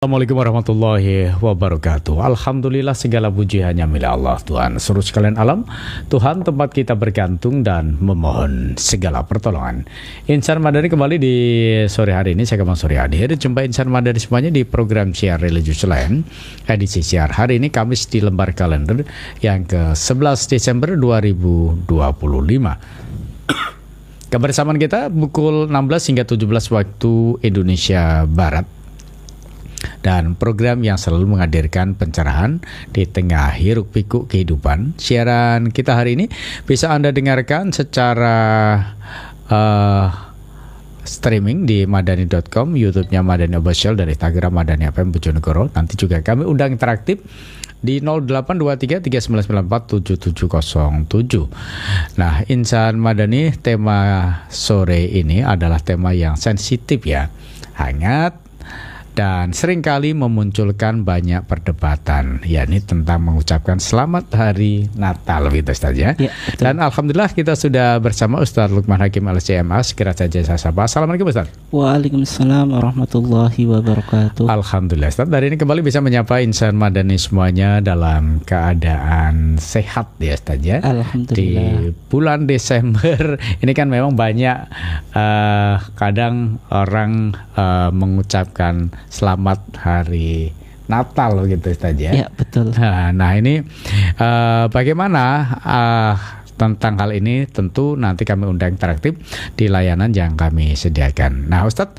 Assalamualaikum warahmatullahi wabarakatuh. Alhamdulillah segala puji hanya milik Allah Tuhan seluruh sekalian alam. Tuhan tempat kita bergantung dan memohon segala pertolongan. Insan Madani kembali di sore hari ini. Saya Kemang Sore hadir. Jumpa Insan Madani semuanya di program siar religius lain. Edisi siar hari ini Kamis di lembar kalender yang ke-11 Desember 2025. Kebersamaan kita pukul 16 hingga 17 waktu Indonesia Barat. Dan program yang selalu menghadirkan pencerahan di tengah hiruk pikuk kehidupan. Siaran kita hari ini bisa Anda dengarkan secara streaming di madani.com, YouTube-nya Madani Official, dan Instagram Madani FM Bojonegoro. Nanti juga kami undang interaktif di 0823 3994 7707. Nah, Insan Madani, tema sore ini adalah tema yang sensitif ya, hangat, dan seringkali memunculkan banyak perdebatan, yakni tentang mengucapkan selamat hari Natal gitu saja. Ya, dan alhamdulillah kita sudah bersama Ustaz Lukman Hakim LCMA. Segera saja saya sapa. Assalamualaikum Ustaz. Waalaikumsalam warahmatullahi wabarakatuh. Alhamdulillah Ustaz, hari ini kembali bisa menyapa Insan Madani semuanya dalam keadaan sehat ya Ustaz ya. Alhamdulillah. Di bulan Desember ini kan memang banyak kadang orang mengucapkan selamat hari Natal gitu saja. Ya, betul. Nah ini bagaimana tentang hal ini, tentu nanti kami undang interaktif di layanan yang kami sediakan. Nah Ustadz,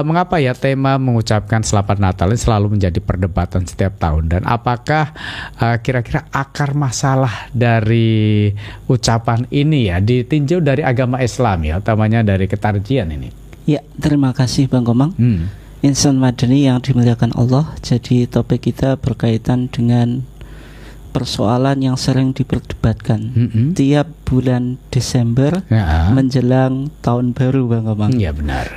mengapa ya tema mengucapkan selamat Natal ini selalu menjadi perdebatan setiap tahun, dan apakah kira-kira akar masalah dari ucapan ini ya ditinjau dari agama Islam ya, utamanya dari ketarjian ini? Ya, terima kasih Bang Komang. Insan Madani yang dimuliakan Allah. Jadi topik kita berkaitan dengan persoalan yang sering diperdebatkan tiap bulan Desember menjelang tahun baru Bang Komang. Iya benar.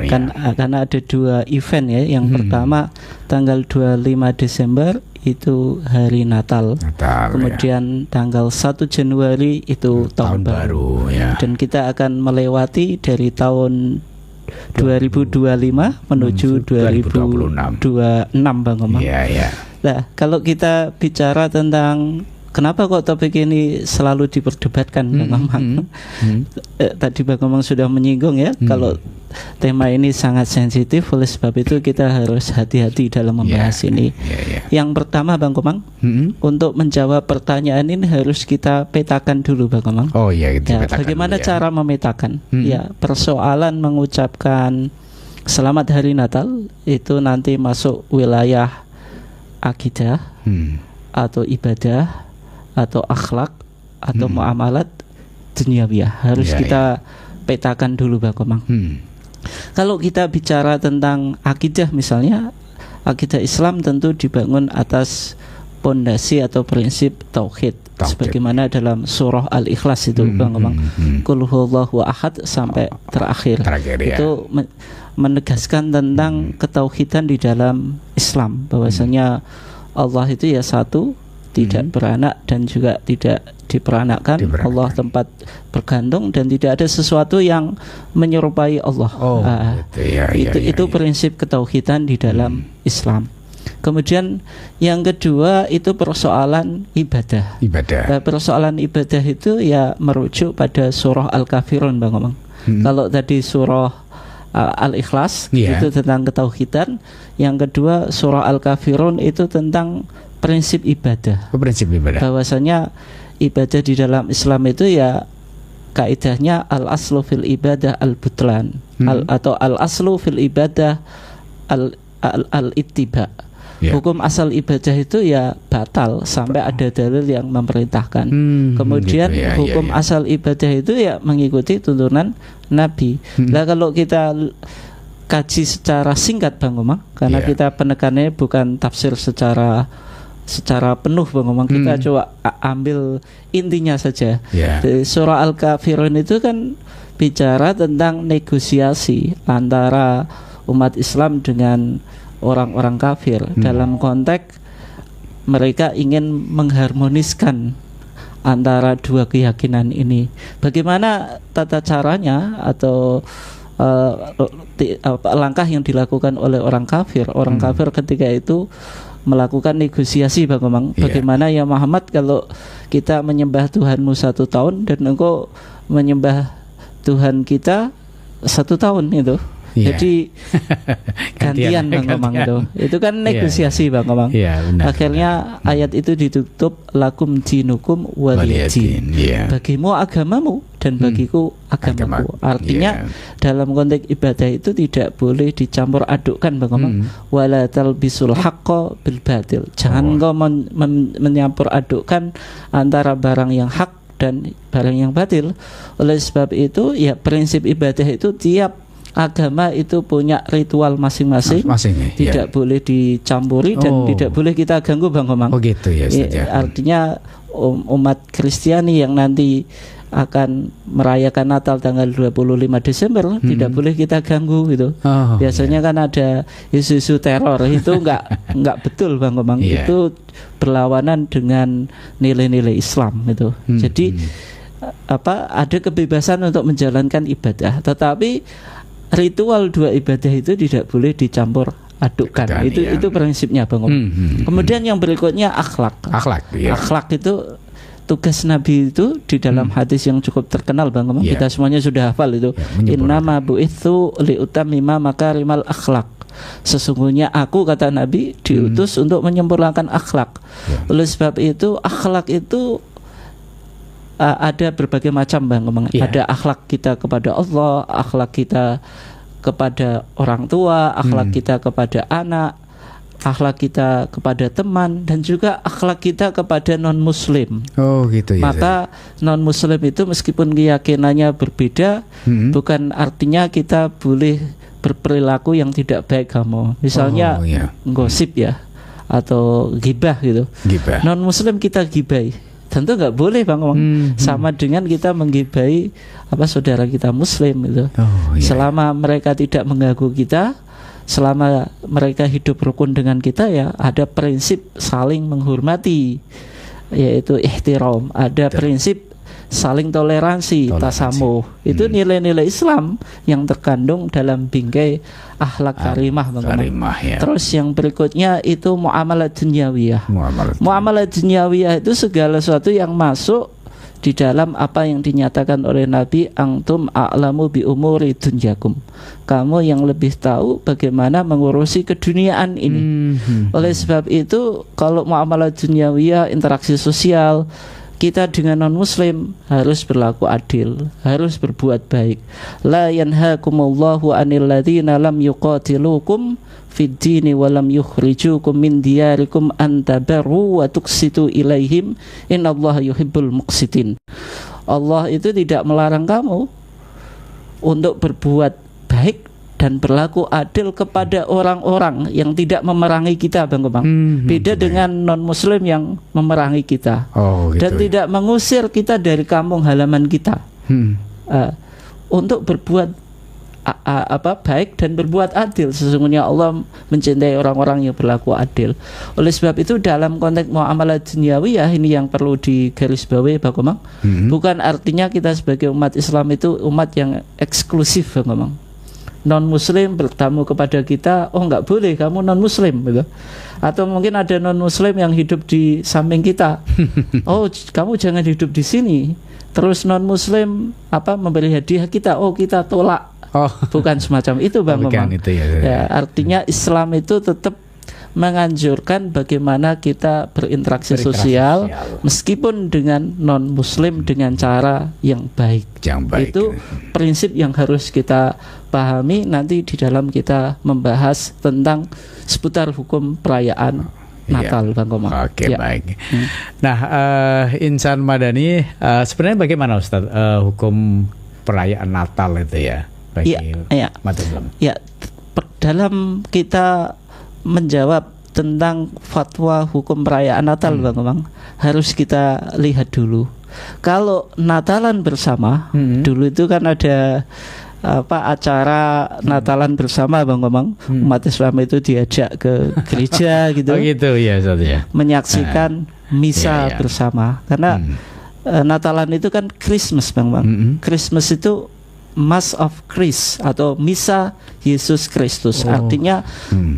Karena ada dua event ya. Yang pertama tanggal 25 Desember itu hari Natal. Kemudian tanggal 1 Januari itu tahun baru ya. Dan kita akan melewati dari tahun 2025 menuju 2026 Bang Komang. Iya. Nah, kalau kita bicara tentang kenapa kok topik ini selalu diperdebatkan Bang Komang, tadi Bang Komang sudah menyinggung ya, kalau tema ini sangat sensitif, oleh sebab itu kita harus hati-hati dalam membahas ini. Yang pertama Bang Komang, untuk menjawab pertanyaan ini harus kita petakan dulu Bang Komang. Oh iya, gitu. Ya, bagaimana cara memetakan? Ya, persoalan mengucapkan selamat hari Natal itu nanti masuk wilayah akidah atau ibadah atau akhlak atau muamalat duniawiyah. Harus kita petakan dulu Bang Komang. Kalau kita bicara tentang akidah misalnya, akidah Islam tentu dibangun atas pondasi atau prinsip tauhid. Sebagaimana dalam surah Al-Ikhlas itu Bang Komang, Qul huwallahu ahad sampai terakhir ya. Itu menegaskan tentang ketauhidan di dalam Islam, bahwasanya Allah itu ya satu, tidak beranak dan juga tidak diperanakkan. Allah tempat bergantung dan tidak ada sesuatu yang menyerupai Allah. Itu prinsip ketauhidan di dalam Islam. Kemudian yang kedua itu persoalan ibadah. Persoalan ibadah itu ya merujuk pada surah Al-Kafirun Bang Komang. Kalau tadi surah Al-Ikhlas itu tentang ketauhidan, yang kedua surah Al-Kafirun itu tentang prinsip ibadah. Bahwasanya ibadah di dalam Islam itu ya kaidahnya al-aslu fil ibadah al-butlan, atau al-aslu fil ibadah al-ittiba. Hukum asal ibadah itu ya batal sampai ada dalil yang memerintahkan. Kemudian hukum asal ibadah itu ya mengikuti tuntunan Nabi. Nah, kalau kita kaji secara singkat Bang Komang, karena kita penekannya bukan tafsir secara penuh Bang Komang, kita coba ambil intinya saja. Di surah Al-Kafirun itu kan bicara tentang negosiasi antara umat Islam dengan orang-orang kafir dalam konteks mereka ingin mengharmoniskan antara dua keyakinan ini. Bagaimana tata caranya atau langkah yang dilakukan oleh orang kafir. Orang kafir ketika itu melakukan negosiasi Bang Komang. Bagaimana ya Muhammad, kalau kita menyembah Tuhanmu 1 tahun dan engkau menyembah Tuhan kita 1 tahun itu. Jadi gantian Bang Komang itu kan negosiasi Bang Komang. Akhirnya ayat itu ditutup lakum dinukum waliyadin. Bagimu agamamu dan bagiku agamaku. Artinya dalam konteks ibadah itu tidak boleh dicampur adukkan Bang Komang. Wala talbisul haqqo bil batil. Jangan kau menyampur adukkan antara barang yang hak dan barang yang batil. Oleh sebab itu ya prinsip ibadah itu tiap agama itu punya ritual masing-masing, tidak boleh dicampuri dan tidak boleh kita ganggu Bang Komang. Gitu ya, artinya umat Kristiani yang nanti akan merayakan Natal tanggal 25 Desember tidak boleh kita ganggu gitu. Biasanya kan ada isu-isu teror, itu enggak betul Bang Komang. Itu berlawanan dengan nilai-nilai Islam itu. Jadi ada kebebasan untuk menjalankan ibadah, tetapi ritual dua ibadah itu tidak boleh dicampur adukkan. Itu prinsipnya Bang Komang. Kemudian yang berikutnya akhlak. Akhlak itu tugas Nabi itu di dalam hadis yang cukup terkenal Bang Komang. Kita semuanya sudah hafal itu. Innama bu'itsu liutammima makarimal akhlak. Sesungguhnya aku, kata Nabi, diutus untuk menyempurnakan akhlak. Oleh sebab itu akhlak itu ada berbagai macam Bang Komang. Ada akhlak kita kepada Allah, akhlak kita kepada orang tua, akhlak kita kepada anak, akhlak kita kepada teman, dan juga akhlak kita kepada non muslim. Gitu ya. Maka non muslim itu meskipun keyakinannya berbeda, bukan artinya kita boleh berperilaku yang tidak baik kamu. Misalnya gosip ya, atau ghibah gitu. Non muslim kita gibai, tentu nggak boleh Bang Komang. Sama dengan kita menggibai saudara kita muslim itu. Selama mereka tidak mengganggu kita, selama mereka hidup rukun dengan kita, ya ada prinsip saling menghormati, yaitu ihtiram. Ada prinsip saling toleransi. Tasamuh. Itu nilai-nilai Islam yang terkandung dalam bingkai akhlak karimah Bang Komang. Terus yang berikutnya itu muamalah dunyawiyah. Muamalah dunyawiyah itu segala sesuatu yang masuk di dalam apa yang dinyatakan oleh Nabi, antum a'lamu bi umuri dunyakum. Kamu yang lebih tahu bagaimana mengurusi keduniaan ini. Oleh sebab itu kalau muamalah dunyawiyah, interaksi sosial, kita dengan non muslim harus berlaku adil, harus berbuat baik. La yanhaakumullahu 'anil ladzina lam yuqatilukum fid dini wa lam yukhrijukum min diyarikum an tabarru wa tuqsitu ilaihim innallaha yuhibbul muqsitin. Allah itu tidak melarang kamu untuk berbuat baik dan berlaku adil kepada orang-orang yang tidak memerangi kita Bang Komang. Beda dengan non-muslim yang memerangi kita dan tidak mengusir kita dari kampung halaman kita. Untuk berbuat baik dan berbuat adil. Sesungguhnya Allah mencintai orang-orang yang berlaku adil. Oleh sebab itu dalam konteks muamalah dunyawiyah ini yang perlu digarisbawahi Bang Komang. Bukan artinya kita sebagai umat Islam itu umat yang eksklusif Bang Komang. Non muslim bertamu kepada kita, nggak boleh kamu non muslim gitu. Atau mungkin ada non muslim yang hidup di samping kita, kamu jangan hidup di sini. Terus non muslim memberi hadiah kita, kita tolak. Bukan semacam itu Bang Komang. Ya, artinya Islam itu tetap menganjurkan bagaimana kita berinteraksi sosial meskipun dengan non muslim dengan cara yang baik. Itu prinsip yang harus kita pahami nanti di dalam kita membahas tentang seputar hukum perayaan Natal Bang Komang. Baik. Nah, Insan Madani, sebenarnya bagaimana Ustaz hukum perayaan Natal itu ya bagi umat Islam? Dalam kita menjawab tentang fatwa hukum perayaan Natal Bang Komang, harus kita lihat dulu. Kalau Natalan bersama, dulu itu kan ada acara Natalan bersama Bang Komang. Umat Islam itu diajak ke gereja gitu. Menyaksikan misa bersama. Karena Natalan itu kan Christmas Bang Komang. Christmas itu Mass of Christ atau Misa Yesus Kristus. Artinya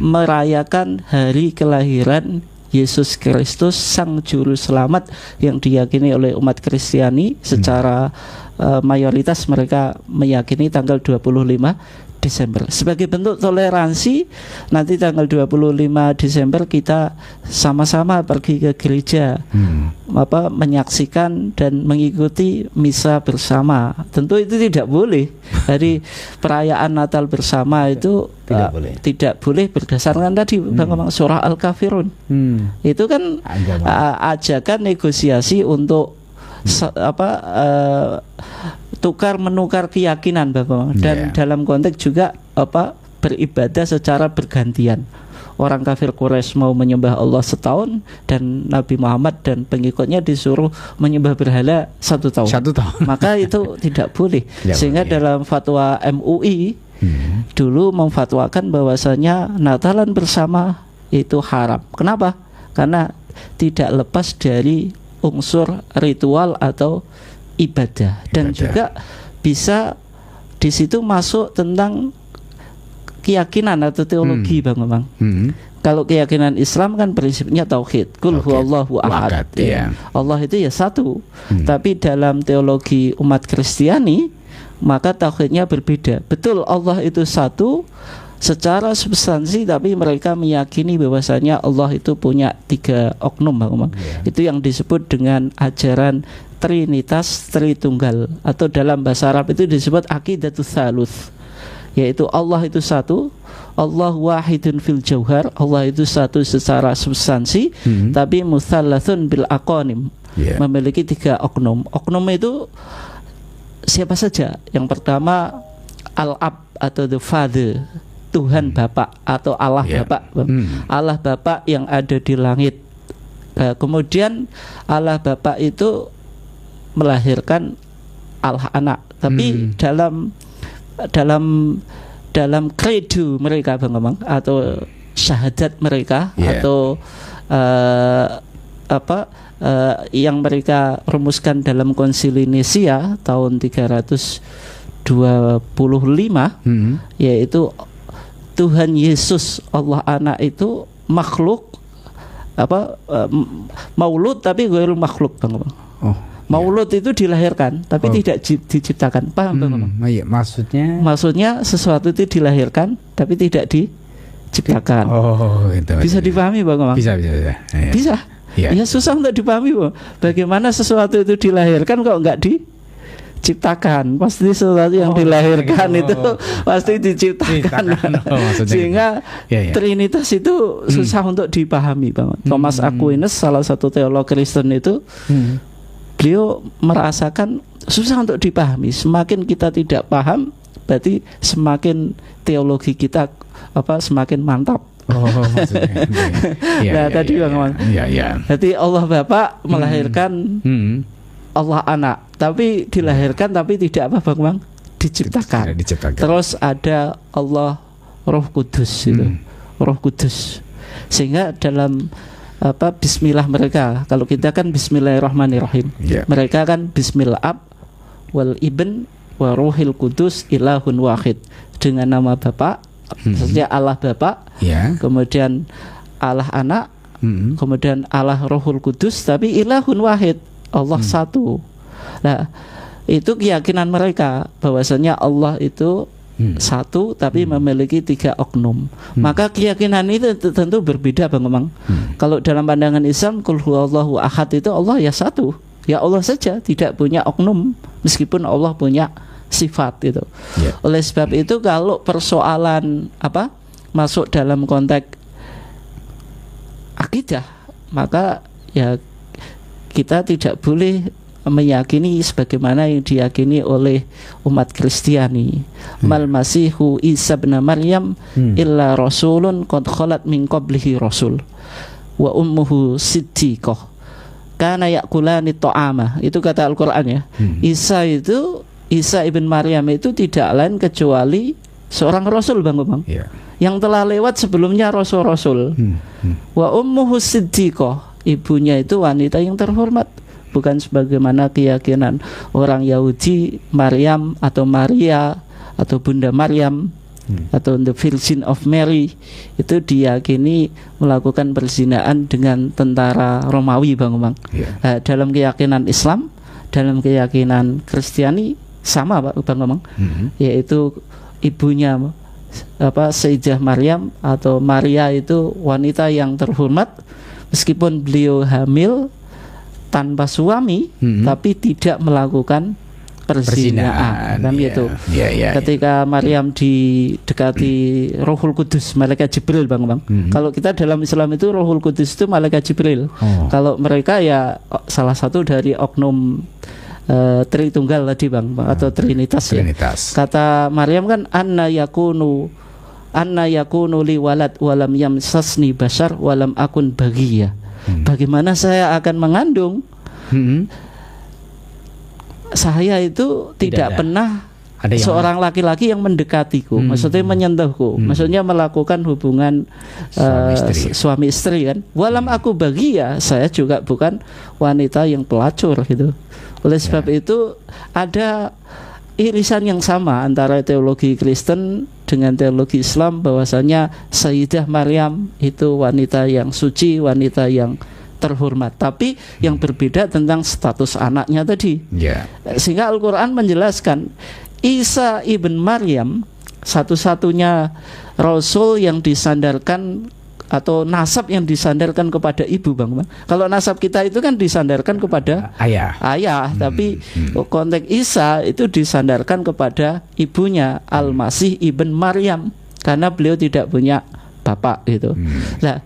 merayakan hari kelahiran Yesus Kristus, Sang Juru Selamat, yang diyakini oleh umat Kristiani secara mayoritas mereka meyakini tanggal 25 Desember. Sebagai bentuk toleransi, nanti tanggal 25 Desember kita sama-sama pergi ke gereja, menyaksikan dan mengikuti misa bersama. Tentu itu tidak boleh. Dari perayaan Natal bersama itu tidak boleh berdasarkan tadi Bang surah Al-Kafirun. Itu kan ajakan negosiasi untuk tukar menukar keyakinan Bapak, dan dalam konteks juga beribadah secara bergantian. Orang kafir Quraisy mau menyembah Allah setahun, dan Nabi Muhammad dan pengikutnya disuruh menyembah berhala 1 tahun. Maka itu tidak boleh. Sehingga dalam fatwa MUI dulu memfatwakan bahwasanya Natalan bersama itu haram. Kenapa? Karena tidak lepas dari unsur ritual atau ibadah, dan juga bisa di situ masuk tentang keyakinan atau teologi Bang. Kalau keyakinan Islam kan prinsipnya tauhid, Qul huwallahu ahad. Allah itu ya satu. Tapi dalam teologi umat Kristiani maka tauhidnya berbeda. Betul Allah itu satu secara substansi, tapi mereka meyakini bahwasanya Allah itu punya 3 oknum Bang. Itu yang disebut dengan ajaran Trinitas Tritunggal, atau dalam bahasa Arab itu disebut Aqidatus Tsaluts, yaitu Allah itu satu, Allah wahidun fil jauhar, Allah itu satu secara substansi, tapi mutsalatsun bil aqanim, memiliki 3 oknum. Oknum itu siapa saja? Yang pertama Al-Ab atau the Father, Tuhan Bapa atau Allah Bapa. Allah Bapa yang ada di langit. Kemudian Allah Bapa itu melahirkan Allah Anak. Tapi dalam kredo mereka Bang, atau syahadat mereka, atau yang mereka rumuskan dalam Konsili Nisia tahun 325, yaitu Tuhan Yesus Allah Anak itu makhluk maulud tapi ghairul makhluk Bang. Maulud itu dilahirkan tapi tidak diciptakan. Paham Bang? Maksudnya sesuatu itu dilahirkan tapi tidak diciptakan. Bisa dipahami Bang? Bisa. Ya susah untuk dipahami Bang. Bagaimana sesuatu itu dilahirkan kok enggak diciptakan? Pasti sesuatu yang dilahirkan itu pasti diciptakan. Sehingga Trinitas itu susah untuk dipahami Bang. Thomas Aquinas, salah satu teolog Kristen itu, beliau merasakan susah untuk dipahami. Semakin kita tidak paham, berarti semakin teologi kita semakin mantap. Tadi Bang. Jadi Allah Bapa melahirkan Allah Anak, tapi dilahirkan tapi tidak Bang? Diciptakan. Terus ada Allah Roh Kudus itu. Roh Kudus. Sehingga dalam bismillah mereka, kalau kita kan bismillahirrahmanirrahim, mereka kan bismillah ab wal ibn wa ruhil kudus ilahun wahid, dengan nama Bapa, maksudnya Allah Bapa, kemudian Allah Anak, kemudian Allah Rohul Kudus, tapi ilahun wahid, Allah satu. Nah, itu keyakinan mereka bahwasanya Allah itu satu tapi memiliki 3 oknum. Maka keyakinan itu tentu berbeda Bang. Kalau dalam pandangan Islam, Qul huwallahu ahad itu Allah ya satu, ya Allah saja, tidak punya oknum, meskipun Allah punya sifat itu. Oleh sebab itu kalau persoalan masuk dalam konteks akidah, maka ya kita tidak boleh meyakini sebagaimana yang diyakini oleh umat Kristiani. Mal masihu Isa bin Maryam illa rasulun qad khalat min qablihi rasul wa ummuhu siddiqah kana yakulani ta'ama. Itu kata Al-Qur'an ya. Isa ibn Maryam itu tidak lain kecuali seorang rasul Bang. Yang telah lewat sebelumnya rasul-rasul. Wa ummuhu siddiqah, ibunya itu wanita yang terhormat. bukan sebagaimana keyakinan orang Yahudi Maryam atau Maria atau Bunda Maryam atau the Virgin of Mary itu diyakini melakukan perzinaan dengan tentara Romawi, Bang Umang. Dalam keyakinan Islam, dalam keyakinan Kristiani sama, Bang Umang, yaitu ibunya Sayyidah Maryam atau Maria itu wanita yang terhormat meskipun beliau hamil tanpa suami, tapi tidak melakukan perzinaan kan gitu. Ketika Maryam didekati Rohul Kudus, malaikat Jibril, Bang. Kalau kita dalam Islam itu Rohul Kudus itu malaikat Jibril. Kalau mereka ya salah satu dari oknum Tritunggal tadi, Bang, atau Trinitas. Ya. Kata Maryam kan anna yakunu li walad walam yamsasni bashar walam akun bagiya. Bagaimana saya akan mengandung? Saya itu tidak pernah ada seorang laki-laki yang mendekatiku, maksudnya menyentuhku, maksudnya melakukan hubungan suami istri kan. Walam aku bagiya, saya juga bukan wanita yang pelacur gitu. Oleh sebab itu ada irisan yang sama antara teologi Kristen dengan teologi Islam, bahwasanya Sayyidah Maryam itu wanita yang suci, wanita yang terhormat, tapi yang berbeda tentang status anaknya tadi. Sehingga Al-Quran menjelaskan Isa ibn Maryam satu-satunya Rasul yang disandarkan atau nasab yang disandarkan kepada ibu, Bang. Kalau nasab kita itu kan disandarkan kepada ayah, tapi konteks Isa itu disandarkan kepada ibunya Al-Masih ibn Maryam karena beliau tidak punya bapak gitu. Nah,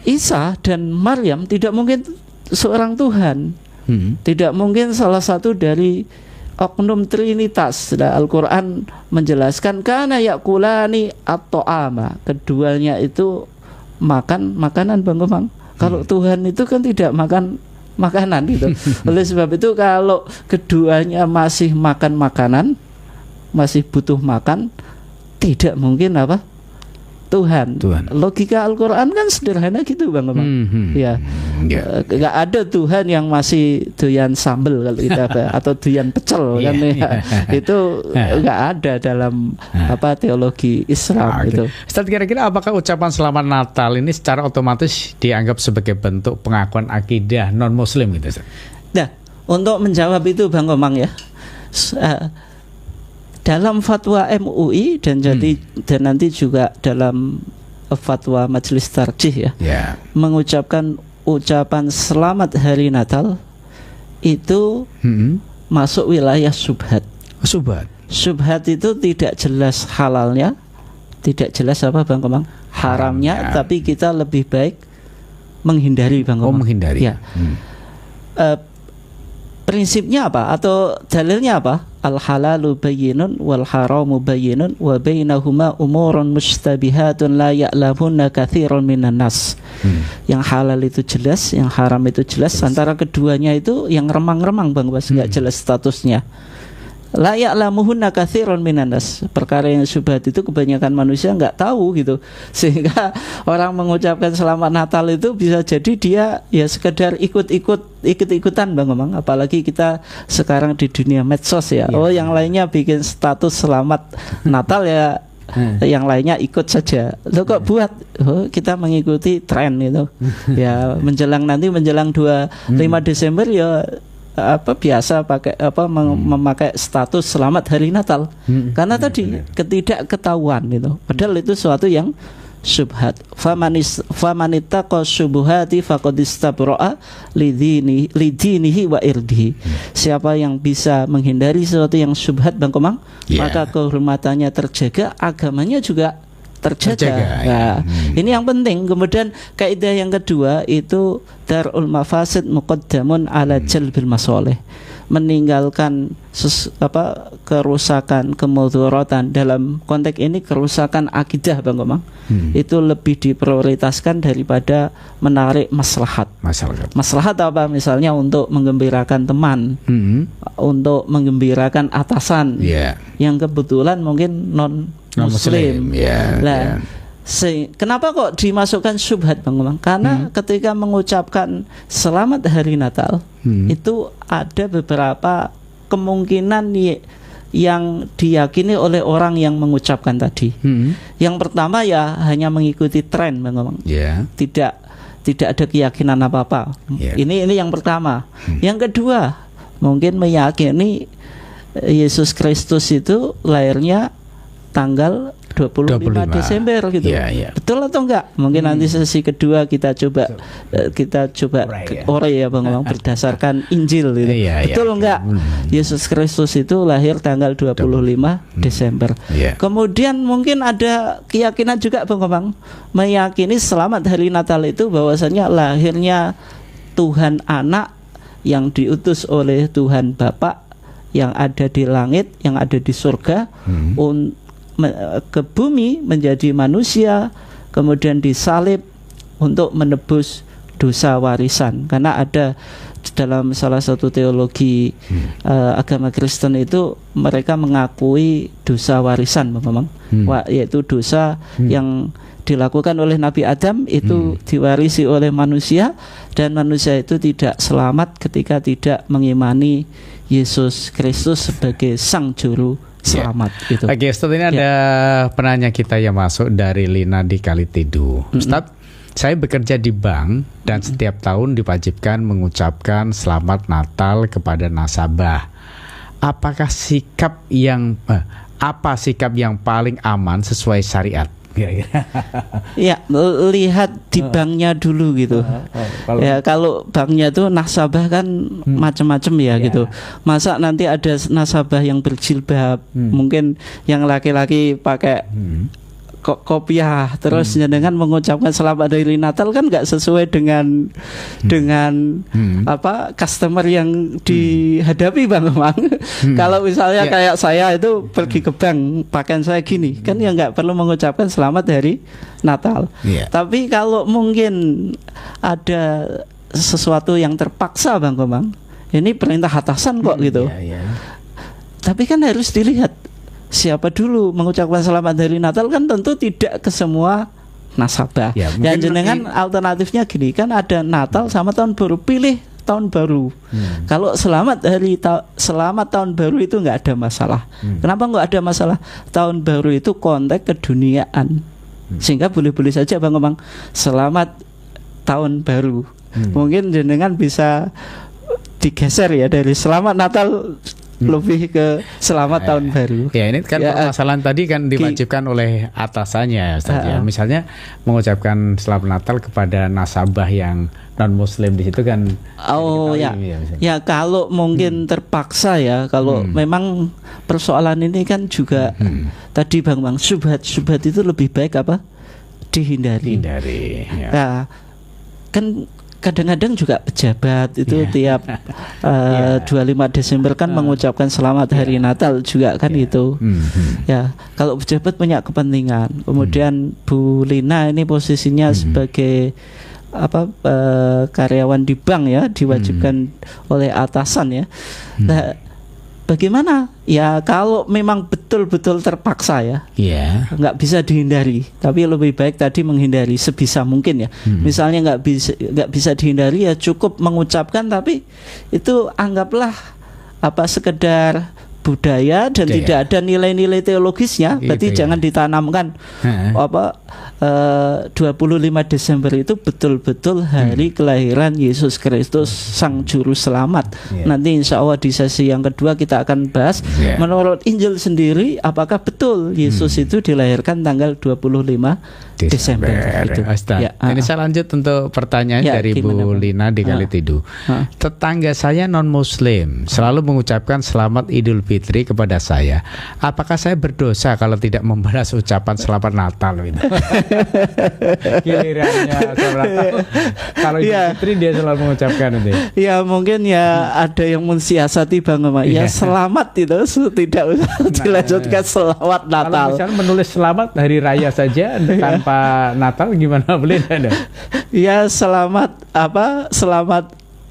Isa dan Maryam tidak mungkin seorang Tuhan, tidak mungkin salah satu dari oknum Trinitas. Nah, Al-Quran menjelaskan karena yakulani at-ta'ama, keduanya itu makan makanan, Bang Gomang. Kalau Tuhan itu kan tidak makan makanan gitu. Oleh sebab itu kalau keduanya masih makan makanan, masih butuh makan, tidak mungkin apa? Tuhan. Logika Al-Quran kan sederhana gitu, Bang. Nggak ada Tuhan yang masih doyan sambel kalau kita atau doyan pecel kan ya. Itu nggak ada dalam teologi Islam gitu. Ustaz, kira-kira apakah ucapan selamat Natal ini secara otomatis dianggap sebagai bentuk pengakuan akidah non Muslim gitu, Ustaz? Nah, untuk menjawab itu, Bang Komang ya, dalam fatwa MUI dan nanti juga dalam fatwa Majelis Tarjih mengucapkan ucapan selamat hari Natal itu masuk wilayah syubhat. Syubhat itu tidak jelas halalnya, tidak jelas apa, Bang Komang, haramnya, tapi kita lebih baik menghindari, Bang Komang. Menghindari. Ya. Prinsipnya apa atau dalilnya apa? Al-halalu bayyinun wal haramu bayyinun wa bainahuma umurun mustabihatun la ya'lamunna katsiran minan nas. Yang halal itu jelas, yang haram itu jelas. Antara keduanya itu yang remang-remang, Bang, enggak jelas statusnya. La ya'lamuhunna katsiran minan nas. Perkara yang syubhat itu kebanyakan manusia enggak tahu gitu. Sehingga orang mengucapkan selamat Natal itu bisa jadi dia ya sekedar ikut-ikutan, Bang Omang. Apalagi kita sekarang di dunia medsos ya. Yang lainnya bikin status selamat Natal ya, yang lainnya ikut saja. Lo kok buat? Kita mengikuti tren itu. Ya menjelang 25 Desember ya biasa pakai memakai status selamat hari Natal. Karena tadi ketidakketahuan itu. Padahal itu suatu yang syubhat. Famanittaqa syubuhati faqad istabra'a lidinihi wa irdihi. Siapa yang bisa menghindari sesuatu yang syubhat, Bang Komang, maka kehormatannya terjaga, agamanya juga terjaga. Nah, ini yang penting. Kemudian kaidah yang kedua itu darul mafasid muqaddamun ala jalbil masoleh. Meninggalkan kerusakan, kemudharatan, dalam konteks ini kerusakan akidah, Bang Komang, itu lebih diprioritaskan daripada menarik maslahat. Maslahat apa? Misalnya untuk menggembirakan teman, untuk menggembirakan atasan yang kebetulan mungkin non Muslim. Kenapa kok dimasukkan syubhat, Bang Umang? Karena ketika mengucapkan selamat hari Natal itu ada beberapa kemungkinan yang diyakini oleh orang yang mengucapkan tadi. Yang pertama ya hanya mengikuti tren, Bang Umang. Tidak ada keyakinan apa-apa. Ini yang pertama. Yang kedua, mungkin meyakini Yesus Kristus itu lahirnya tanggal 25 Desember gitu. Betul atau enggak? Mungkin nanti sesi kedua kita coba ore ya Bang Bang berdasarkan Injil gitu. Betul enggak? Yesus Kristus itu lahir tanggal 25 Desember. Kemudian mungkin ada keyakinan juga Bang Bang meyakini selamat hari Natal itu bahwasanya lahirnya Tuhan Anak yang diutus oleh Tuhan Bapa yang ada di langit, yang ada di surga ke bumi menjadi manusia, kemudian disalib untuk menebus dosa warisan. Karena ada dalam salah satu teologi agama Kristen itu mereka mengakui dosa warisan, memang yaitu dosa yang dilakukan oleh Nabi Adam itu diwarisi oleh manusia, dan manusia itu tidak selamat ketika tidak mengimani Yesus Kristus sebagai Sang Juru Selamat. Gitu. Oke, Ustadz, ini ada penanya kita yang masuk dari Lina di Kalitidu. Ustadz, saya bekerja di bank dan setiap tahun diwajibkan mengucapkan selamat Natal kepada nasabah. Apakah sikap yang paling aman sesuai syariat? Ya, lihat di banknya dulu gitu. Kalau banknya tuh nasabah kan macam-macam ya gitu. Masa nanti ada nasabah yang berjilbab, mungkin yang laki-laki pakai kopiah, terus dengan mengucapkan selamat hari Natal kan nggak sesuai dengan customer yang dihadapi Bang Emang. Kalau misalnya kayak saya itu pergi ke bank pakaian saya gini, kan ya nggak perlu mengucapkan selamat hari Natal. Tapi kalau mungkin ada sesuatu yang terpaksa Bang Emang, ini perintah atasan kok gitu. Tapi kan harus dilihat siapa dulu mengucapkan selamat hari Natal, kan tentu tidak ke semua nasabah. Dan jenengan alternatifnya gini, kan ada Natal sama tahun baru, pilih tahun baru. Kalau selamat tahun baru itu nggak ada masalah. Kenapa nggak ada masalah? Tahun baru itu konteks keduniaan, sehingga boleh-boleh saja Bang Omang selamat tahun baru. Mungkin jenengan bisa digeser ya dari selamat Natal lebih ke selamat tahun baru. Ya, ini kan permasalahan tadi kan diwajibkan oleh atasannya, Ustaz, ya. Misalnya mengucapkan selamat Natal kepada nasabah yang non Muslim di situ kan. Ya kalau mungkin terpaksa ya, kalau memang persoalan ini kan juga tadi Bang syubhat itu lebih baik dihindari. Nah, kan kadang-kadang juga pejabat itu tiap 25 Desember kan mengucapkan selamat hari Natal juga kan itu. Ya, kalau pejabat punya kepentingan. Kemudian Bu Lina ini posisinya sebagai karyawan di bank ya, diwajibkan oleh atasan ya. Nah, bagaimana? Ya kalau memang betul-betul terpaksa ya, nggak bisa dihindari. Tapi lebih baik tadi menghindari sebisa mungkin ya. Misalnya nggak bisa dihindari ya cukup mengucapkan, tapi itu anggaplah sekedar budaya dan tidak ada nilai-nilai teologisnya. Berarti jangan ditanamkan 25 Desember itu betul-betul hari kelahiran Yesus Kristus Sang Juru Selamat. Nanti insya Allah di sesi yang kedua kita akan bahas menurut Injil sendiri apakah betul Yesus itu dilahirkan tanggal 25 Desember itu. Ini saya lanjut untuk pertanyaan dari Bu Lina di Kalitidu. Tetangga saya non Muslim selalu mengucapkan selamat Idul Fitri kepada saya. Apakah saya berdosa kalau tidak membalas ucapan selamat Natal itu? Gilirannya kalau Idul Fitri dia selalu mengucapkan itu. Ya mungkin ada yang mensiasati Bang Oma. Ya selamat itu tidak usah dilanjutkan selamat Natal. Kalau misalnya menulis selamat hari raya saja tanpa Natal gimana, boleh ada? Ya selamat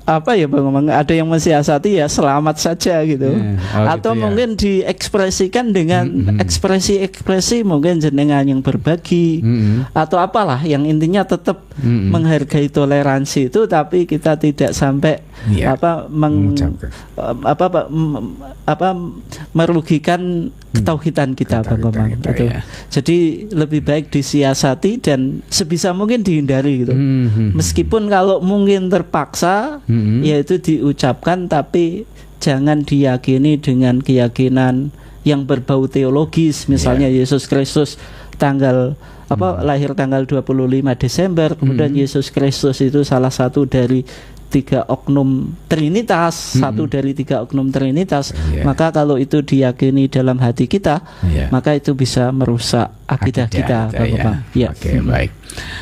apa ya Bang Omang, ada yang mensiasati ya selamat saja gitu. Atau gitu ya. mungkin diekspresikan dengan ekspresi-ekspresi mungkin jenengan yang berbagi atau apalah, yang intinya tetap menghargai toleransi itu, tapi kita tidak sampai merugikan ketauhidan kita Bang Omang gitu. Ya. Jadi lebih baik disiasati dan sebisa mungkin dihindari gitu. Meskipun kalau mungkin terpaksa yaitu diucapkan, tapi jangan diyakini dengan keyakinan yang berbau teologis. Misalnya Yesus Kristus lahir tanggal 25 Desember, kemudian Yesus Kristus itu salah satu dari 3 oknum Trinitas, satu dari 3 oknum Trinitas, maka kalau itu diyakini dalam hati kita, maka itu bisa merusak akidah kita, Bapak. Oke, baik.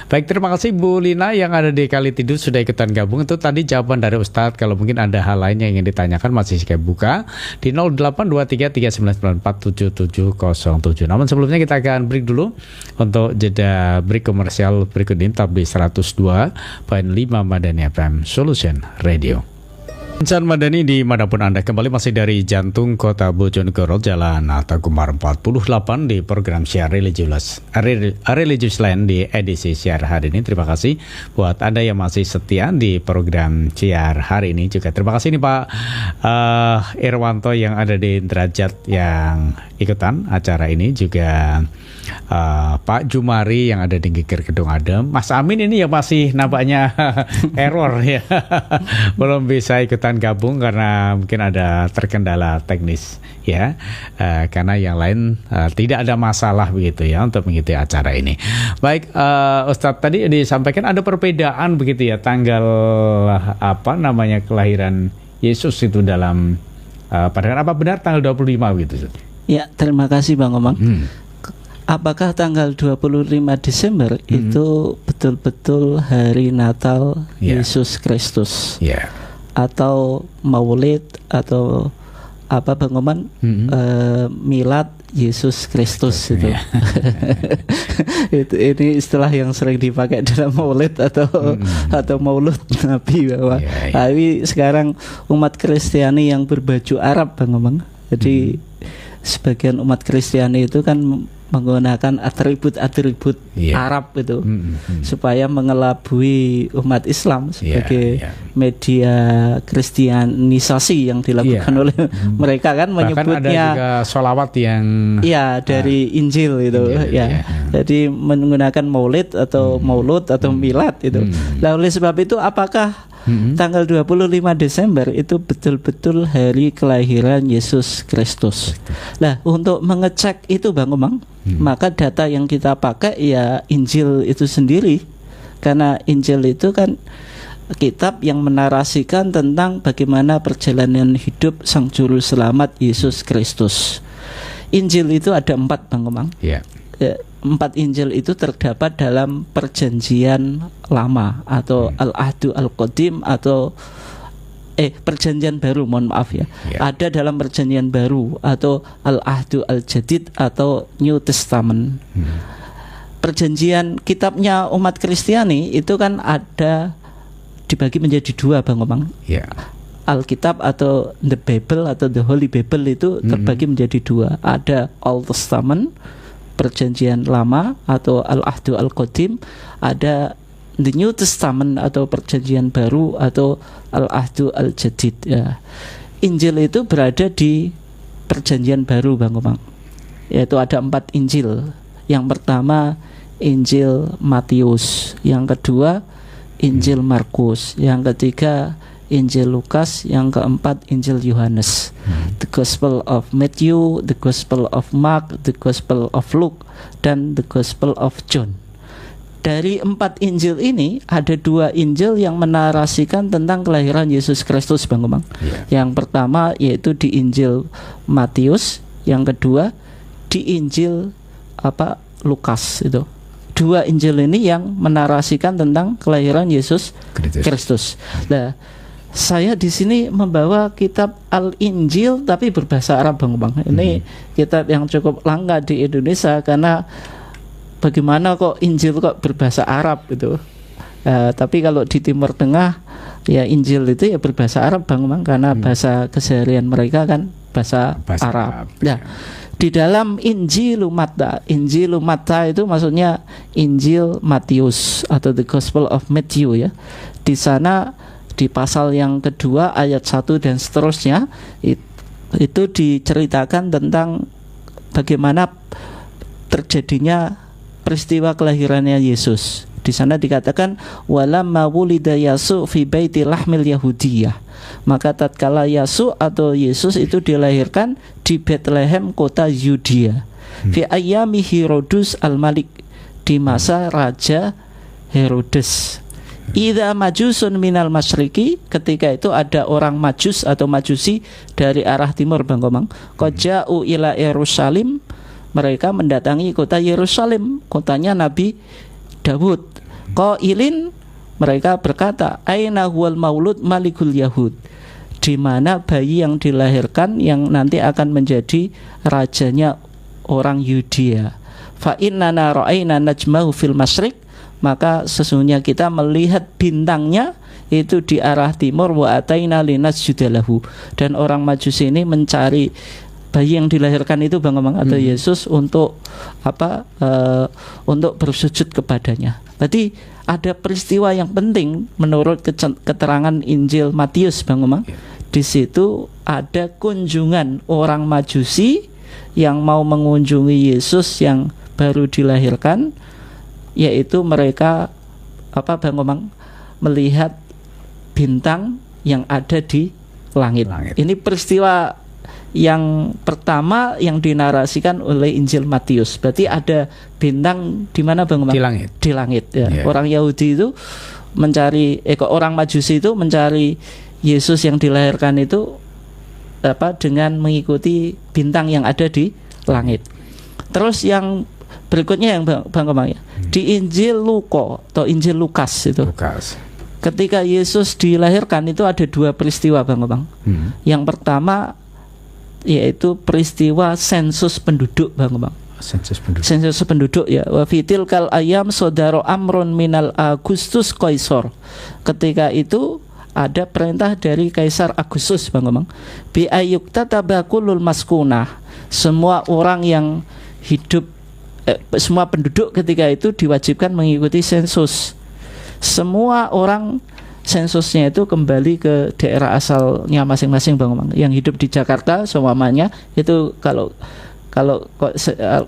Baik, terima kasih Bu Lina yang ada di Kali Tidus sudah ikutan gabung. Itu tadi jawaban dari Ustadz. Kalau mungkin ada hal lain yang ingin ditanyakan masih saya buka di 082339947707. Namun sebelumnya kita akan break dulu untuk jeda break komersial berikut ini, tapi 102.5 Madani FM Solution Radio. Insan Madani di manapun Anda, kembali masih dari jantung kota Bojonegoro, Jalan Atagumar 48 di program siar Religious Land di edisi siar hari ini. Terima kasih buat Anda yang masih setia di program siar hari ini. Juga terima kasih nih Pak Irwanto yang ada di Derajat yang ikutan acara ini, juga Pak Jumari yang ada di Geger Gedung Adem. Mas Amin ini ya masih nampaknya error ya, belum bisa ikutan gabung karena mungkin ada terkendala teknis ya, karena yang lain tidak ada masalah begitu ya untuk mengikuti acara ini. Baik, Ustadz tadi disampaikan ada perbedaan begitu ya tanggal kelahiran Yesus itu dalam padahal apa benar tanggal 25 gitu? Ya, terima kasih Bang Omang. Apakah tanggal 25 Desember itu betul-betul hari Natal Yesus Kristus? Atau Maulid atau apa Bang Oman? Milad Yesus Kristus itu. Ini istilah yang sering dipakai dalam Maulid atau Maulud Nabi bahwa tapi sekarang umat Kristiani yang berbaju Arab Bang Omang. Jadi sebagian umat Kristiani itu kan menggunakan atribut-atribut Arab itu supaya mengelabui umat Islam sebagai media kristianisasi yang dilakukan oleh mereka kan. Bahkan menyebutnya ada juga sholawat yang dari Injil itu jadi menggunakan maulid atau maulud atau milad itu. Nah, oleh sebab itu apakah tanggal 25 Desember itu betul-betul hari kelahiran Yesus Kristus? Nah, untuk mengecek itu Bang Omang, maka data yang kita pakai ya Injil itu sendiri. Karena Injil itu kan kitab yang menarasikan tentang bagaimana perjalanan hidup Sang Juru Selamat Yesus Kristus. Injil itu ada 4 Bang Omang. 4 Injil itu terdapat dalam Perjanjian Lama atau Al-Ahdu Al-Qadim atau Perjanjian Baru, mohon maaf ya. Ada dalam Perjanjian Baru atau Al-Ahdu Al-Jadid atau New Testament. Perjanjian kitabnya umat Kristiani itu kan ada dibagi menjadi 2 Bang Omang. Alkitab atau the Bible atau the Holy Bible itu terbagi menjadi 2. Ada Old Testament, Perjanjian Lama atau Al-Ahdu Al-Qadim, ada The New Testament atau Perjanjian Baru atau Al-Ahdu Al-Jadid ya. Injil itu berada di Perjanjian Baru Bang Omang. Yaitu ada 4 Injil. Yang pertama Injil Matius, yang kedua Injil Markus, yang ketiga Injil Lukas, yang keempat Injil Yohanes. The Gospel of Matthew, the Gospel of Mark, the Gospel of Luke, dan the Gospel of John. Dari 4 Injil ini ada 2 Injil yang menarasikan tentang kelahiran Yesus Kristus Bang Omang. Yang pertama yaitu di Injil Matius, yang kedua di Injil Lukas itu. 2 Injil ini yang menarasikan tentang kelahiran Yesus Kristus. Nah, saya di sini membawa kitab Al-Injil tapi berbahasa Arab Bang Omang. Ini kitab yang cukup langka di Indonesia karena bagaimana kok Injil kok berbahasa Arab gitu. Tapi kalau di Timur Tengah ya Injil itu ya berbahasa Arab Bang Umang, karena bahasa keseharian mereka kan bahasa Arab. Nah, di dalam Injil Matta itu maksudnya Injil Matius atau the Gospel of Matthew ya. Di sana di pasal yang kedua ayat 1 dan seterusnya itu diceritakan tentang bagaimana terjadinya peristiwa kelahirannya Yesus. Di sana dikatakan walamma wulida Yasu fi baiti lahmil Yahudiyah. Maka tatkala Yasu atau Yesus itu dilahirkan di Bethlehem kota Yudea. Fi ayyami Herodes al-Malik, di masa Raja Herodes. Idza majusun minal masyriqi, ketika itu ada orang Majus atau Majusi dari arah timur Bang Komang. Qaja'u ila Yerusalem, mereka mendatangi kota Yerusalem, kotanya Nabi Daud. Qailin, mereka berkata, aina huwal maulud malikul Yahud, di mana bayi yang dilahirkan yang nanti akan menjadi rajanya orang Yudea. Fa innana ra'ayna najmahu fil masyriq, maka sesungguhnya kita melihat bintangnya itu di arah timur. Wa ataina linasjudalahu, dan orang Majus ini mencari bayi yang dilahirkan itu Bang Omang atau Yesus untuk apa? Untuk bersujud kepadanya. Tadi ada peristiwa yang penting menurut keterangan Injil Matius Bang Omang. Di situ ada kunjungan orang Majusi yang mau mengunjungi Yesus yang baru dilahirkan, yaitu mereka apa Bang Omang, melihat bintang yang ada di langit. Ini peristiwa yang pertama yang dinarasikan oleh Injil Matius. Berarti ada bintang di mana Bang Omang? Di langit. Di langit ya. Orang Yahudi itu mencari orang Majusi itu mencari Yesus yang dilahirkan itu apa, dengan mengikuti bintang yang ada di langit. Terus yang berikutnya yang Bang Komang ya, di Injil Luka atau Injil Lukas itu. Ketika Yesus dilahirkan itu ada dua peristiwa Bang Komang. Yang pertama yaitu peristiwa sensus penduduk Bang Komang. Sensus penduduk ya. Wa fitil kal ayam sodaro amron minal Agustus Kaisar. Ketika itu ada perintah dari Kaisar Agustus Bang Komang. Bi ayyukta tabakulul maskunah. Semua orang yang hidup semua penduduk ketika itu diwajibkan mengikuti sensus. Semua orang sensusnya itu kembali ke daerah asalnya masing-masing Bang Omang. Yang hidup di Jakarta semuanya itu kalau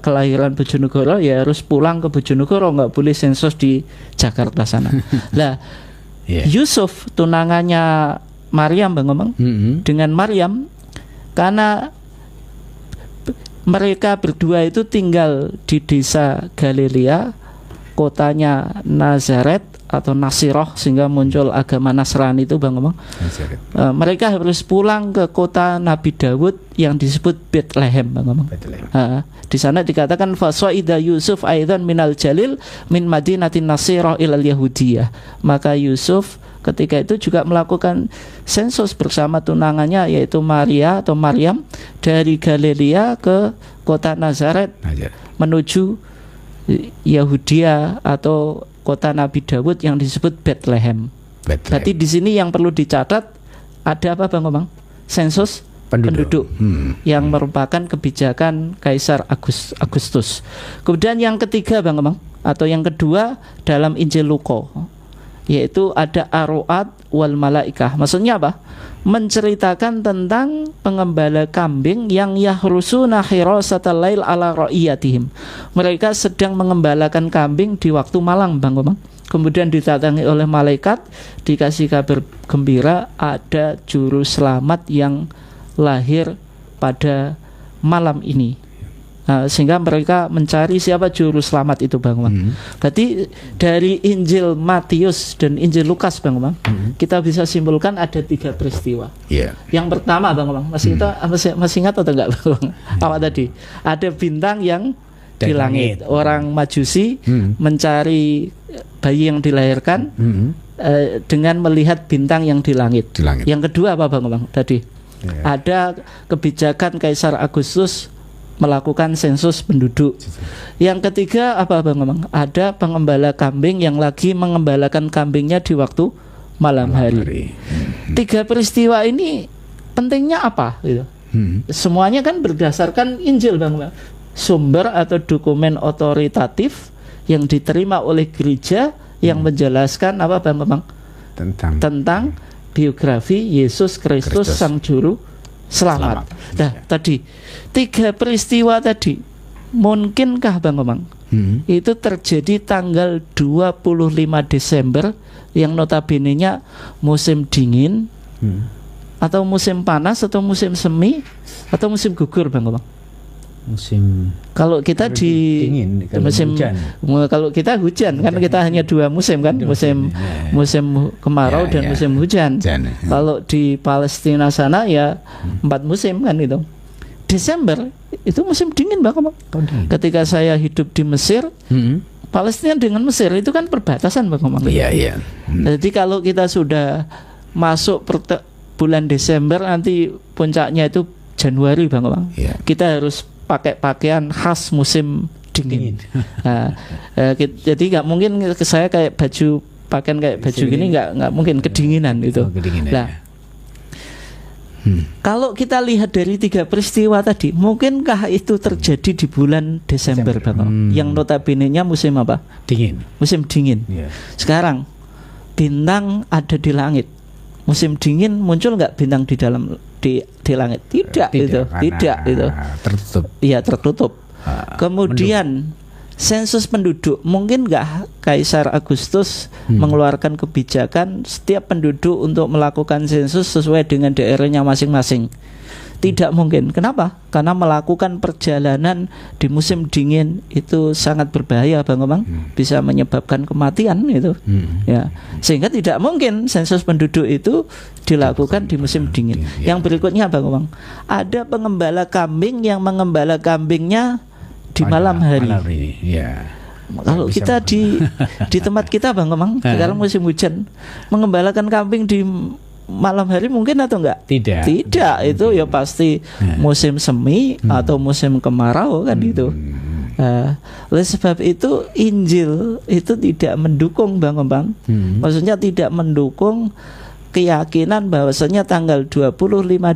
kelahiran Bojonegoro ya harus pulang ke Bojonegoro, nggak boleh sensus di Jakarta sana. Lah Yusuf tunangannya Maryam Bang Omang dengan Maryam, karena mereka berdua itu tinggal di desa Galilea, kotanya Nazaret atau Nasiroh, sehingga muncul agama Nasrani itu Bang Omang. Mereka harus pulang ke kota Nabi Daud yang disebut Bethlehem Bang Omang. Di sana dikatakan fasoida Yusuf aidan minal jalil min madinatin Nasiroh ilal Yahudiyah. Maka Yusuf ketika itu juga melakukan sensus bersama tunangannya yaitu Maria atau Maryam dari Galilea ke kota Nazaret menuju Yahudia atau kota Nabi Daud yang disebut Bethlehem. Berarti di sini yang perlu dicatat ada apa Bang Omang? Sensus penduduk yang merupakan kebijakan Kaisar Agustus. Kemudian yang ketiga Bang Omang atau yang kedua dalam Injil Luka, yaitu ada aruat wal malaikah. Maksudnya apa? Menceritakan tentang pengembala kambing yang yahrusuna hirasatal lail ala ra'iyatihim. Mereka sedang mengembalakan kambing di waktu malam Bang Komang. Kemudian didatangi oleh malaikat, dikasih kabar gembira ada juru selamat yang lahir pada malam ini. Sehingga mereka mencari siapa juru selamat itu Bang Komang. Berarti dari Injil Matius dan Injil Lukas Bang Komang, kita bisa simpulkan ada tiga peristiwa. Yang pertama Bang Komang, masih ingat atau enggak Bang Komang? Apa tadi? Ada bintang yang di langit. Orang Majusi mencari bayi yang dilahirkan dengan melihat bintang yang di langit. Yang kedua apa Bang Komang tadi? Ada kebijakan Kaisar Agustus melakukan sensus penduduk. Yang ketiga apa Bang Omang? Ada pengembala kambing yang lagi mengembalakan kambingnya di waktu malam hari. 3 peristiwa ini pentingnya apa gitu? Semuanya kan berdasarkan Injil Bang Omang. Sumber atau dokumen otoritatif yang diterima oleh gereja yang menjelaskan apa Bang Omang? Tentang biografi Yesus Kristus Sang Juru Selamat. Nah, tadi 3 peristiwa tadi mungkinkah Bang Omang itu terjadi tanggal 25 Desember yang notabene-nya musim dingin atau musim panas atau musim semi atau musim gugur Bang Omang? Musim. Kalau kita di dingin, musim hujan. Kalau kita hujan kan kita hanya 2 musim kan, musim kemarau dan musim hujan. Kalau di Palestina sana ya 4 musim kan itu. Desember itu musim dingin Bang Omang. Ketika saya hidup di Mesir, Palestina dengan Mesir itu kan perbatasan Bang Omang. Iya. Jadi kalau kita sudah masuk bulan Desember, nanti puncaknya itu Januari Bang Omang. Kita harus pakai pakaian khas musim dingin. Nah, jadi nggak mungkin saya kayak pakaian kayak baju gini nggak mungkin kedinginan itu. Nah, kalau kita lihat dari 3 peristiwa tadi, mungkinkah itu terjadi di bulan Desember Bang? Yang notabene-nya musim apa? Dingin. Musim dingin. Sekarang bintang ada di langit. Musim dingin muncul nggak bintang di dalam di langit? Tidak itu. Tertutup. Iya, tertutup. Kemudian sensus penduduk, mungkin nggak Kaisar Agustus mengeluarkan kebijakan setiap penduduk untuk melakukan sensus sesuai dengan daerahnya masing-masing? Tidak mungkin. Kenapa? Karena melakukan perjalanan di musim dingin itu sangat berbahaya Bang Omang, bisa menyebabkan kematian itu. Ya, sehingga tidak mungkin sensus penduduk itu dilakukan di musim dingin. Yang berikutnya Bang Omang, ada pengembala kambing yang mengembala kambingnya di malam hari. Kalau kita di tempat kita Bang Omang, sekarang musim hujan, mengembalakan kambing di malam hari mungkin atau enggak? Tidak, itu ya pasti musim semi atau musim kemarau kan itu. Oleh sebab itu Injil itu tidak mendukung Bang Omang. Maksudnya tidak mendukung keyakinan bahwasanya tanggal 25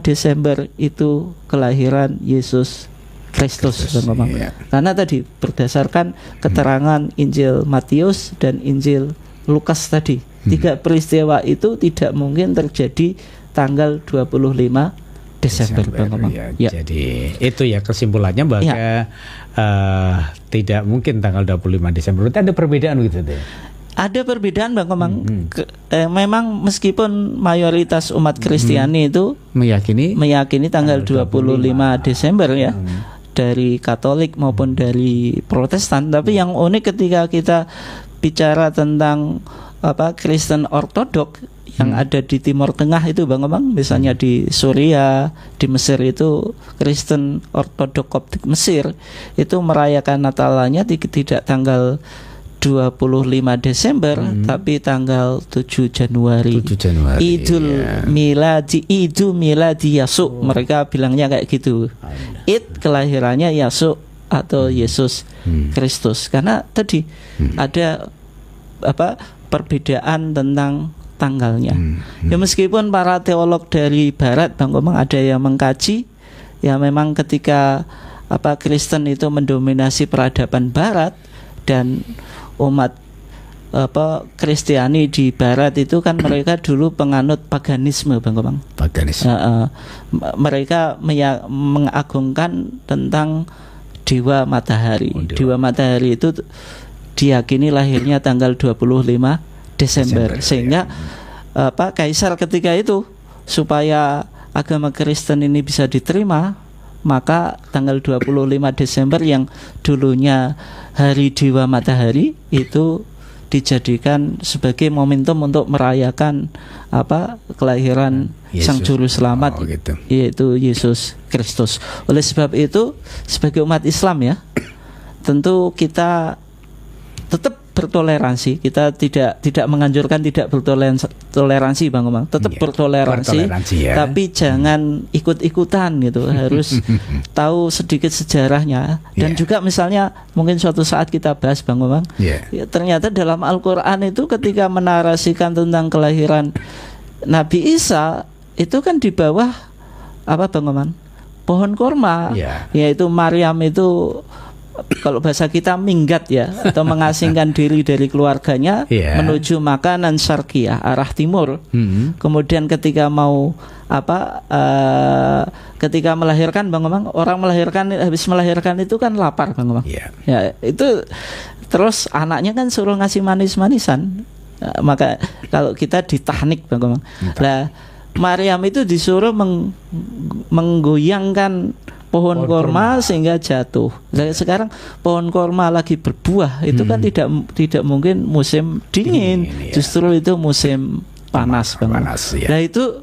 Desember itu kelahiran Yesus Kristus Bang Omang. Karena tadi berdasarkan keterangan Injil Matius dan Injil Lukas tadi, 3 peristiwa itu tidak mungkin terjadi tanggal 25 Desember Bang Omang. Jadi itu ya kesimpulannya bahwa tidak mungkin tanggal 25 Desember. Berarti ada perbedaan gitu deh. Ada perbedaan Bang Omang. Memang meskipun mayoritas umat Kristiani itu meyakini tanggal 25 Desember ya, dari Katolik maupun dari Protestan, tapi yang unik ketika kita bicara tentang Kristen Ortodok yang ada di Timur Tengah itu Bang Omang, misalnya di Suriah, di Mesir itu Kristen Ortodok Koptik Mesir itu merayakan Natalannya tidak tanggal 25 Desember tapi tanggal 7 Januari. Idul Miladi Yasuk, mereka bilangnya kayak gitu. Id kelahirannya Yasuk atau Yesus Kristus. Karena tadi ada perbedaan tentang tanggalnya. Ya meskipun para teolog dari barat Bang Omang ada yang mengkaji ya memang ketika Kristen itu mendominasi peradaban barat dan umat Kristiani di barat itu kan mereka dulu penganut paganisme Bang Omang. Mereka mengagungkan tentang dewa matahari. Dewa matahari itu diyakini lahirnya tanggal 25 Desember. Sehingga kaisar ketika itu supaya agama Kristen ini bisa diterima, maka tanggal 25 Desember yang dulunya hari dewa matahari itu dijadikan sebagai momentum untuk merayakan kelahiran Yesus, Sang Juru Selamat, yaitu Yesus Kristus. Oleh sebab itu sebagai umat Islam ya, tentu kita tetap bertoleransi. Kita tidak menganjurkan tidak bertoleransi, Bang Komang. Tetap bertoleransi ya. Tapi jangan ikut-ikutan gitu. Harus tahu sedikit sejarahnya. Dan juga misalnya mungkin suatu saat kita bahas, Bang Komang. Ya, ternyata dalam Al-Qur'an itu ketika menarasikan tentang kelahiran Nabi Isa, itu kan di bawah apa, Bang Komang? Pohon korma. Yaitu Maryam itu kalau bahasa kita minggat ya, atau mengasingkan diri dari keluarganya menuju makanan syarqiyah, arah timur. Kemudian ketika mau ketika melahirkan, Bang Komang, orang habis melahirkan itu kan lapar, Bang Komang. Ya, itu terus anaknya kan suruh ngasih manis-manisan. Maka kalau kita ditahnik, Bang Komang. Lah Maryam itu disuruh menggoyangkan pohon korma sehingga jatuh. Sekarang pohon korma lagi berbuah, itu kan tidak mungkin musim dingin, justru itu musim panas, Bang. Nah itu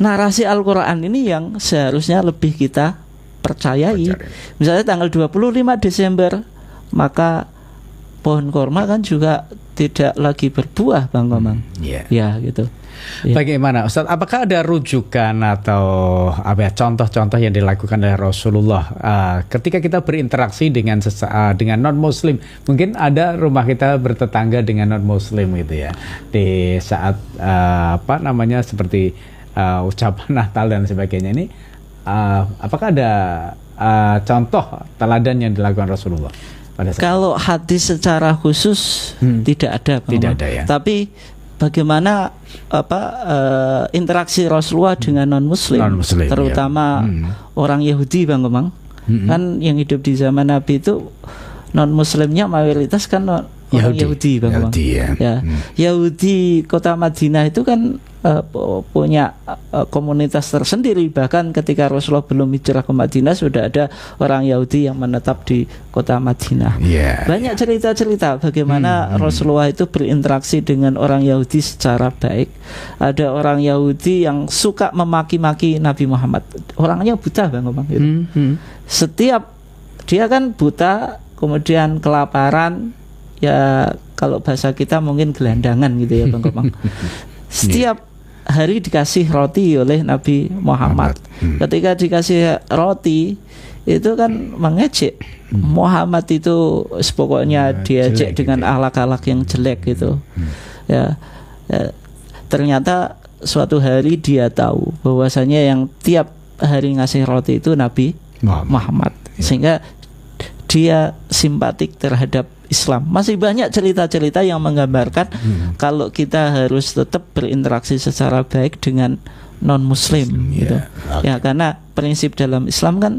narasi Al-Qur'an ini yang seharusnya lebih kita percayai. Misalnya tanggal 25 Desember, maka pohon korma kan juga tidak lagi berbuah, Bang Komang. Ya gitu. Bagaimana Ustaz? Apakah ada rujukan atau contoh-contoh yang dilakukan oleh Rasulullah ketika kita berinteraksi dengan non Muslim? Mungkin ada rumah kita bertetangga dengan non Muslim gitu ya. Di saat seperti ucapan Natal dan sebagainya ini, apakah ada contoh teladan yang dilakukan Rasulullah? Kalau hadis secara khusus tidak ada, Bang. Tidak ada ya. Tapi bagaimana interaksi Rasulullah dengan non Muslim terutama orang Yahudi, Bang Komang. Kan yang hidup di zaman Nabi itu non Muslimnya mayoritas kan orang Yahudi, Bang Komang. Yahudi kota Madinah itu kan punya komunitas tersendiri. Bahkan ketika Rasulullah belum hijrah ke Madinah sudah ada orang Yahudi yang menetap di kota Madinah. Banyak cerita-cerita bagaimana Rasulullah itu berinteraksi dengan orang Yahudi secara baik. Ada orang Yahudi yang suka memaki-maki Nabi Muhammad. Orangnya buta, Bang Komang. Setiap dia kan buta, kemudian kelaparan, ya kalau bahasa kita mungkin gelandangan gitu ya, Bang Komang. Setiap hari dikasih roti oleh Nabi Muhammad. Ketika dikasih roti itu kan mengejek Muhammad itu, pokoknya diajak dengan akhlak-akhlak yang jelek gitu. Ya, ternyata suatu hari dia tahu bahwasanya yang tiap hari ngasih roti itu Nabi Muhammad, sehingga dia simpatik terhadap Islam. Masih banyak cerita-cerita yang menggambarkan kalau kita harus tetap berinteraksi secara baik dengan non-Muslim gitu. Ya, karena prinsip dalam Islam kan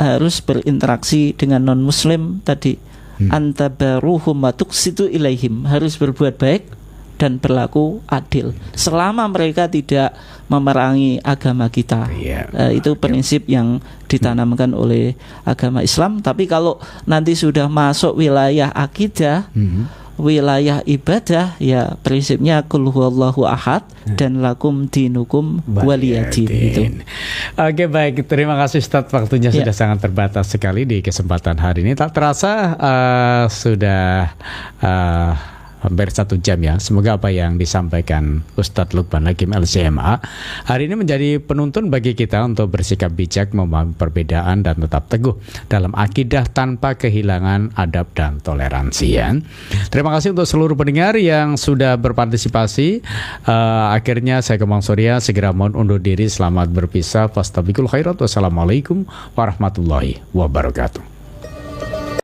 harus berinteraksi dengan non-Muslim tadi. Antabaruhum wa tuqsitu ilaihim, harus berbuat baik dan berlaku adil selama mereka tidak memerangi agama kita. Itu prinsip yang ditanamkan oleh agama Islam. Tapi kalau nanti sudah masuk wilayah akidah, wilayah ibadah, ya prinsipnya qul huwallahu ahad dan lakum dinukum waliyadin itu. Oke, baik, terima kasih Ustaz, waktunya sudah sangat terbatas sekali di kesempatan hari ini. Tak terasa sudah hampir 1 jam ya. Semoga apa yang disampaikan Ustadz Lukman Hakim LCMA hari ini menjadi penuntun bagi kita untuk bersikap bijak, memahami perbedaan dan tetap teguh dalam akidah tanpa kehilangan adab dan toleransi ya. Terima kasih untuk seluruh pendengar yang sudah berpartisipasi. Akhirnya saya Kemang Surya segera mohon undur diri. Selamat berpisah. Fastabiqul khairat. Wassalamualaikum warahmatullahi wabarakatuh.